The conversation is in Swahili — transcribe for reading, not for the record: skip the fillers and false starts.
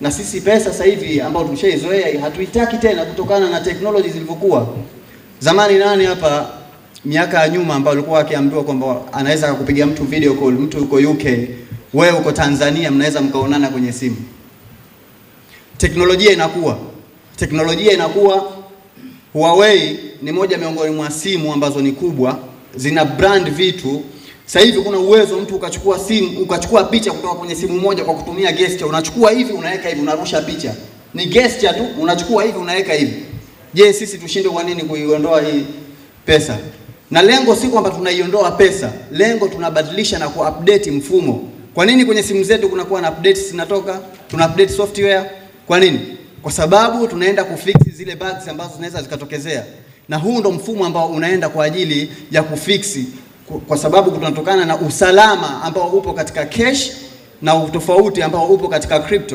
Na sisi pesa sasa hivi ambao tumeshaizoea hatuitaki tena kutokana na technology zilivyokuwa. Zamani nani hapa miaka ya nyuma ambao alikuwa akiambiwa kwamba anaweza kukupigia mtu video call, mtu yuko UK, wewe uko Tanzania, mnaweza mkaonana kwenye simu. Teknolojia inakuwa. Huawei ni moja miongoni mwa simu ambazo ni kubwa, zina brand vitu. Sasa hivi kuna uwezo mtu ukachukua picha kutoka kwenye simu moja kwa kutumia gesture. Unachukua hivi, unaweka hivi, unarusha picha. Ni gesture tu, unachukua hivi, unaweka hivi. Je, sisi tushinde kwa nini kuiondoa hii pesa? Na lengo si kwamba tunaiondoa pesa, lengo tunabadilisha na kuupdate mfumo. Kwa nini kwenye simu zetu kunakuwa na updates zinatoka? Tuna update software. Kwa nini? Kwa sababu tunaenda kufix zile bugs ambazo zinaweza zikatokezea. Na huu ndo mfumo ambao unaenda kwa ajili ya kufix, kwa sababu tunatokana na usalama ambao upo katika cash na utofauti ambao upo katika crypto.